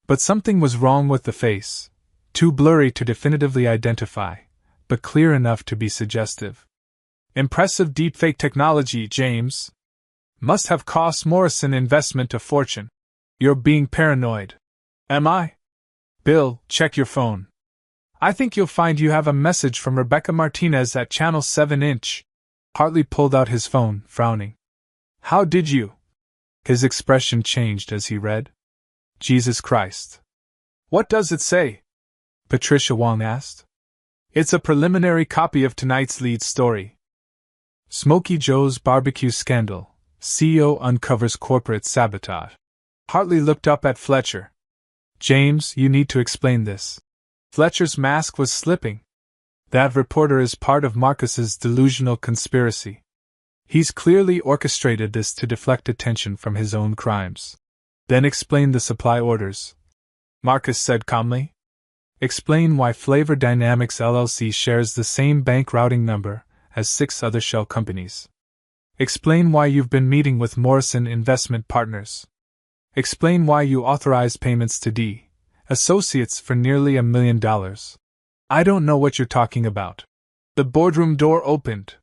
Speaker 1: But something was wrong with the face, too blurry to definitively identify, but clear enough to be suggestive. "Impressive deepfake technology, James. Must have cost Morrison Investment a fortune. You're being paranoid." "Am I?" "Bill, check your phone. I think you'll find you have a message from Rebecca Martinez at Channel 7". Hartley pulled out his phone, frowning. "How did you?" His expression changed as he read. "Jesus Christ. What does it say?" Patricia Wong asked. "It's a preliminary copy of tonight's lead story. Smokey Joe's Barbecue Scandal. CEO uncovers corporate sabotage." Hartley looked up at Fletcher. "James, you need to explain this." Fletcher's mask was slipping. "That reporter is part of Marcus's delusional conspiracy. He's clearly orchestrated this to deflect attention from his own crimes." "Then explain the supply orders," Marcus said calmly. "Explain why Flavor Dynamics LLC shares the same bank routing number as 6 other shell companies. Explain why you've been meeting with Morrison Investment Partners. Explain why you authorized payments to D. Associates for nearly $1 million. I don't know what you're talking about." The boardroom door opened.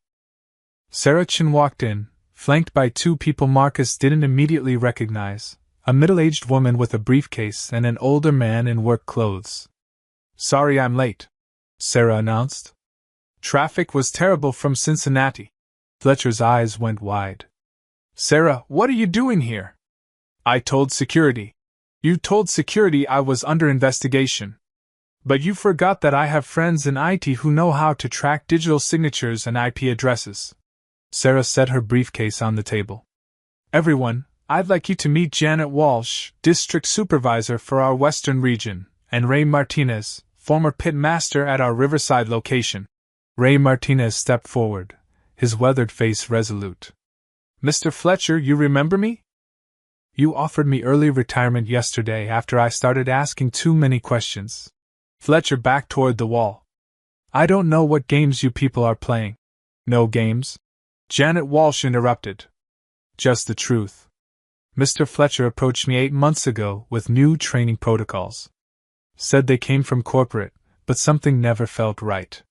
Speaker 1: Sarah Chin walked in, flanked by 2 people Marcus didn't immediately recognize, a middle-aged woman with a briefcase and an older man in work clothes. "Sorry I'm late," Sarah announced. "Traffic was terrible from Cincinnati." Fletcher's eyes went wide. "Sarah, what are you doing here?" "I told security." "You told security I was under investigation. But you forgot that I have friends in IT who know how to track digital signatures and IP addresses." Sarah set her briefcase on the table. "Everyone, I'd like you to meet Janet Walsh, District Supervisor for our Western region, and Ray Martinez, former pit master at our Riverside location." Ray Martinez stepped forward, his weathered face resolute. "Mr. Fletcher, you remember me? You offered me early retirement yesterday after I started asking too many questions." Fletcher backed toward the wall. "I don't know what games you people are playing." "No games?" Janet Walsh interrupted. "Just the truth. Mr. Fletcher approached me 8 months ago with new training protocols. Said they came from corporate, but something never felt right.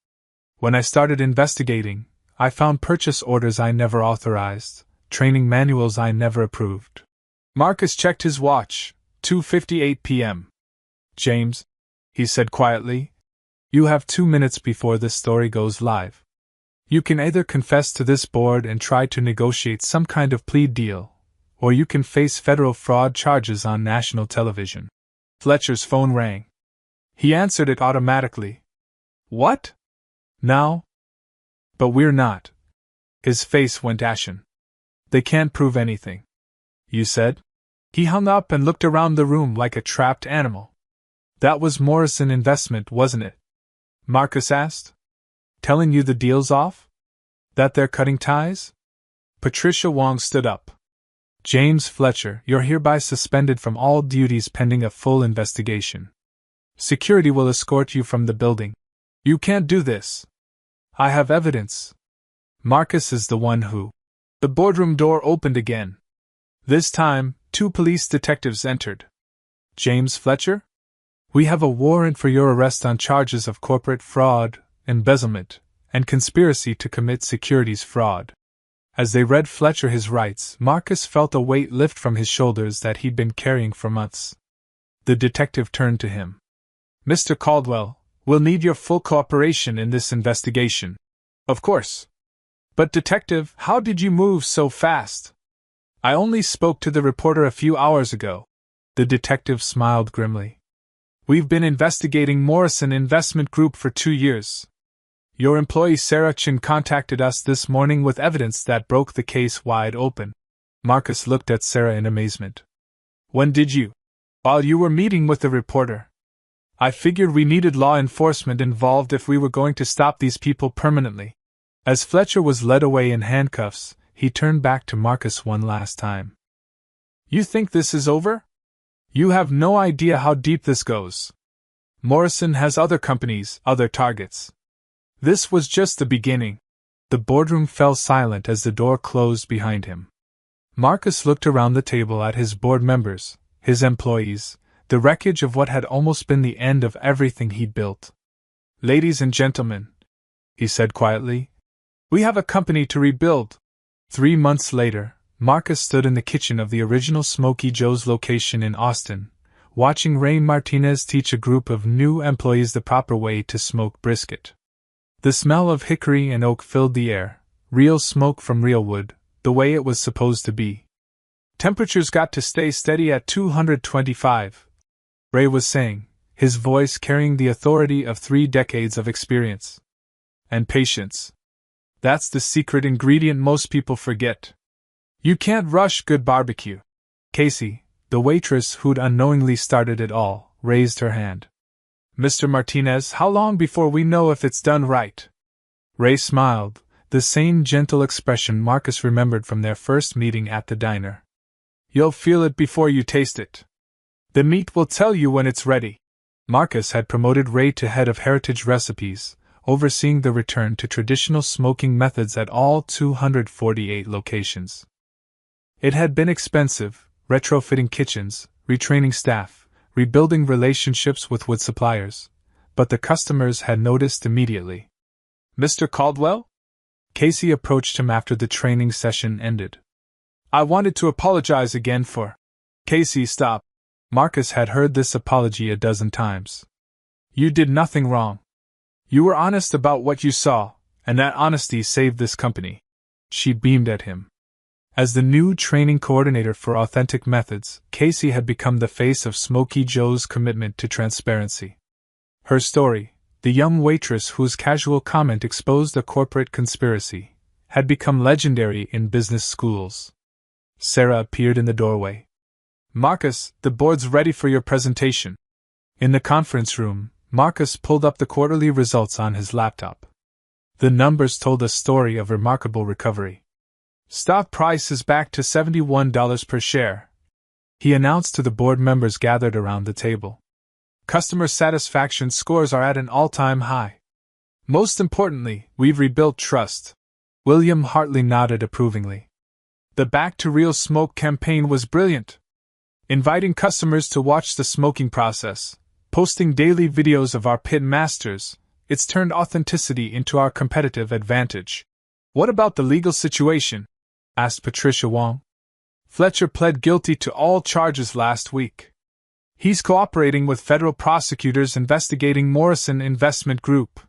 Speaker 1: When I started investigating, I found purchase orders I never authorized, training manuals I never approved." Marcus checked his watch, 2:58 p.m. "James," he said quietly, "you have 2 minutes before this story goes live. You can either confess to this board and try to negotiate some kind of plea deal, or you can face federal fraud charges on national television." Fletcher's phone rang. He answered it automatically. "What? Now?" "But we're not." His face went ashen. "They can't prove anything." "You said?" He hung up and looked around the room like a trapped animal. "That was Morrison Investment, wasn't it?" Marcus asked. "Telling you the deal's off? That they're cutting ties?" Patricia Wong stood up. "James Fletcher, you're hereby suspended from all duties pending a full investigation. Security will escort you from the building." "You can't do this." "I have evidence." Marcus is the one who. The boardroom door opened again. This time, 2 police detectives entered. "James Fletcher? We have a warrant for your arrest on charges of corporate fraud, embezzlement, and conspiracy to commit securities fraud." As they read Fletcher his rights, Marcus felt a weight lift from his shoulders that he'd been carrying for months. The detective turned to him. "Mr. Caldwell, we'll need your full cooperation in this investigation." "Of course. But Detective, how did you move so fast?" "I only spoke to the reporter a few hours ago." The detective smiled grimly. "We've been investigating Morrison Investment Group for 2 years. Your employee Sarah Chin contacted us this morning with evidence that broke the case wide open." Marcus looked at Sarah in amazement. "When did you?" "While you were meeting with the reporter. I figured we needed law enforcement involved if we were going to stop these people permanently." As Fletcher was led away in handcuffs, he turned back to Marcus one last time. "You think this is over? You have no idea how deep this goes. Morrison has other companies, other targets. This was just the beginning." The boardroom fell silent as the door closed behind him. Marcus looked around the table at his board members, his employees, the wreckage of what had almost been the end of everything he'd built. "Ladies and gentlemen," he said quietly, "we have a company to rebuild." 3 months later, Marcus stood in the kitchen of the original Smokey Joe's location in Austin, watching Ray Martinez teach a group of new employees the proper way to smoke brisket. The smell of hickory and oak filled the air, real smoke from real wood, the way it was supposed to be. "Temperature's got to stay steady at 225. Ray was saying, his voice carrying the authority of 3 decades of experience. "And patience. That's the secret ingredient most people forget. You can't rush good barbecue." Casey, the waitress who'd unknowingly started it all, raised her hand. "Mr. Martinez, how long before we know if it's done right?" Ray smiled, the same gentle expression Marcus remembered from their first meeting at the diner. "You'll feel it before you taste it. The meat will tell you when it's ready." Marcus had promoted Ray to head of Heritage Recipes, overseeing the return to traditional smoking methods at all 248 locations. It had been expensive, retrofitting kitchens, retraining staff, rebuilding relationships with wood suppliers, but the customers had noticed immediately. "Mr. Caldwell?" Casey approached him after the training session ended. "I wanted to apologize again for—" "Casey, stop." Marcus had heard this apology a dozen times. "You did nothing wrong. You were honest about what you saw, and that honesty saved this company." She beamed at him. As the new training coordinator for Authentic Methods, Casey had become the face of Smokey Joe's commitment to transparency. Her story, the young waitress whose casual comment exposed a corporate conspiracy, had become legendary in business schools. Sarah appeared in the doorway. "Marcus, the board's ready for your presentation." In the conference room, Marcus pulled up the quarterly results on his laptop. The numbers told a story of remarkable recovery. "Stock price is back to $71 per share," he announced to the board members gathered around the table. "Customer satisfaction scores are at an all-time high. Most importantly, we've rebuilt trust." William Hartley nodded approvingly. "The Back to Real Smoke campaign was brilliant. Inviting customers to watch the smoking process, posting daily videos of our pit masters, it's turned authenticity into our competitive advantage." "What about the legal situation?" asked Patricia Wong. "Fletcher pled guilty to all charges last week. He's cooperating with federal prosecutors investigating Morrison Investment Group."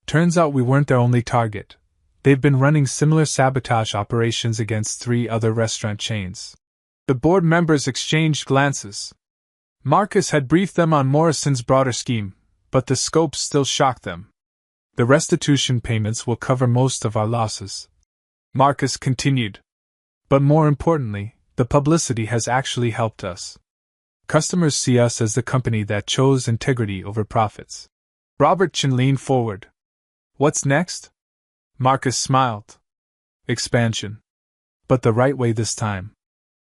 Speaker 1: "Turns out we weren't their only target. They've been running similar sabotage operations against 3 other restaurant chains." The board members exchanged glances. Marcus had briefed them on Morrison's broader scheme, but the scope still shocked them. "The restitution payments will cover most of our losses," Marcus continued. "But more importantly, the publicity has actually helped us. Customers see us as the company that chose integrity over profits." Robert Chin leaned forward. "What's next?" Marcus smiled. "Expansion. But the right way this time.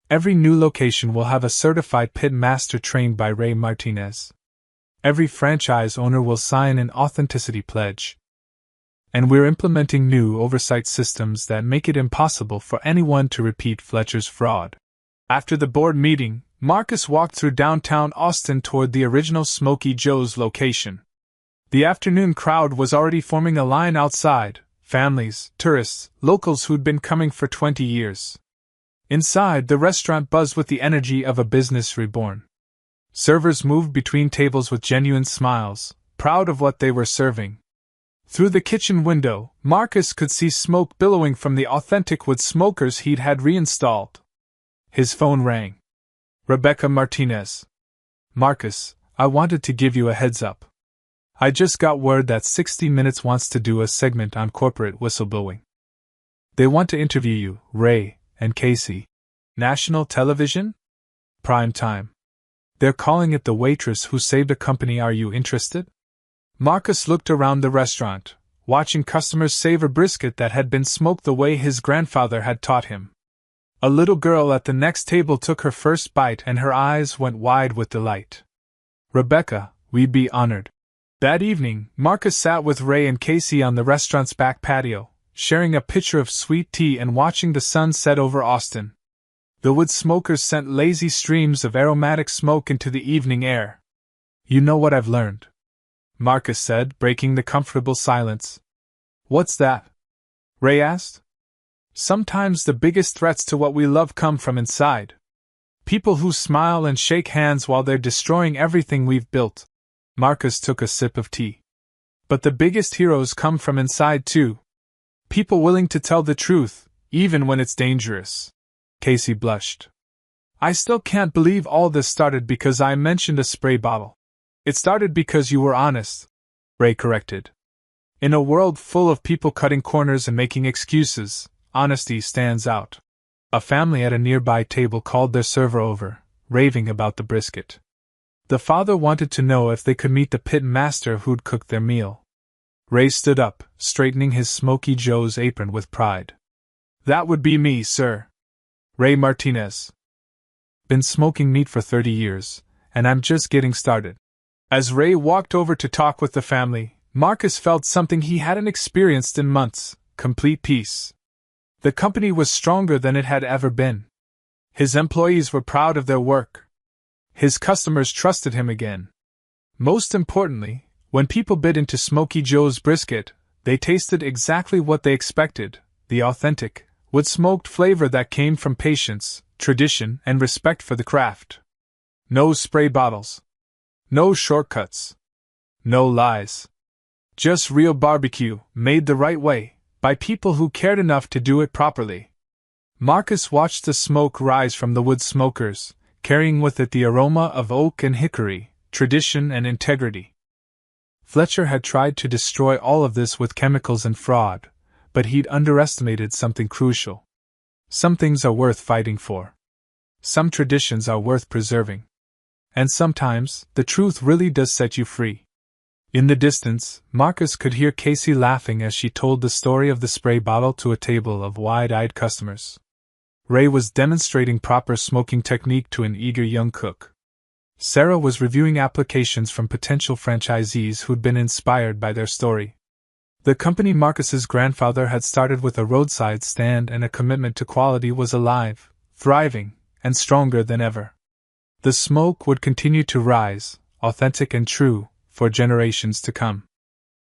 Speaker 1: Every new location will have a certified pit master trained by Ray Martinez. Every franchise owner will sign an authenticity pledge. And we're implementing new oversight systems that make it impossible for anyone to repeat Fletcher's fraud." After the board meeting, Marcus walked through downtown Austin toward the original Smokey Joe's location. The afternoon crowd was already forming a line outside, families, tourists, locals who'd been coming for 20 years. Inside, the restaurant buzzed with the energy of a business reborn. Servers moved between tables with genuine smiles, proud of what they were serving. Through the kitchen window, Marcus could see smoke billowing from the authentic wood smokers he'd had reinstalled. His phone rang. Rebecca Martinez. Marcus, I wanted to give you a heads up. I just got word that 60 Minutes wants to do a segment on corporate whistleblowing. They want to interview you, Ray, and Casey. National television? Prime time. They're calling it The Waitress Who Saved a Company. Are you interested? Marcus looked around the restaurant, watching customers savor brisket that had been smoked the way his grandfather had taught him. A little girl at the next table took her first bite and her eyes went wide with delight. Rebecca, we'd be honored. That evening, Marcus sat with Ray and Casey on the restaurant's back patio, sharing a pitcher of sweet tea and watching the sun set over Austin. The wood smokers sent lazy streams of aromatic smoke into the evening air. You know what I've learned? Marcus said, breaking the comfortable silence. What's that? Ray asked. Sometimes the biggest threats to what we love come from inside. People who smile and shake hands while they're destroying everything we've built. Marcus took a sip of tea. But the biggest heroes come from inside too. People willing to tell the truth, even when it's dangerous. Casey blushed. I still can't believe all this started because I mentioned a spray bottle. It started because you were honest, Ray corrected. In a world full of people cutting corners and making excuses, honesty stands out. A family at a nearby table called their server over, raving about the brisket. The father wanted to know if they could meet the pit master who'd cooked their meal. Ray stood up, straightening his Smoky Joe's apron with pride. That would be me, sir. Ray Martinez. Been smoking meat for 30 years, and I'm just getting started. As Ray walked over to talk with the family, Marcus felt something he hadn't experienced in months: complete peace. The company was stronger than it had ever been. His employees were proud of their work. His customers trusted him again. Most importantly, when people bit into Smoky Joe's brisket, they tasted exactly what they expected: the authentic, wood-smoked flavor that came from patience, tradition, and respect for the craft. No spray bottles. No shortcuts. No lies. Just real barbecue, made the right way, by people who cared enough to do it properly. Marcus watched the smoke rise from the wood smokers, carrying with it the aroma of oak and hickory, tradition and integrity. Fletcher had tried to destroy all of this with chemicals and fraud, but he'd underestimated something crucial. Some things are worth fighting for. Some traditions are worth preserving. And sometimes, the truth really does set you free. In the distance, Marcus could hear Casey laughing as she told the story of the spray bottle to a table of wide-eyed customers. Ray was demonstrating proper smoking technique to an eager young cook. Sarah was reviewing applications from potential franchisees who'd been inspired by their story. The company Marcus's grandfather had started with a roadside stand and a commitment to quality was alive, thriving, and stronger than ever. The smoke would continue to rise, authentic and true, for generations to come.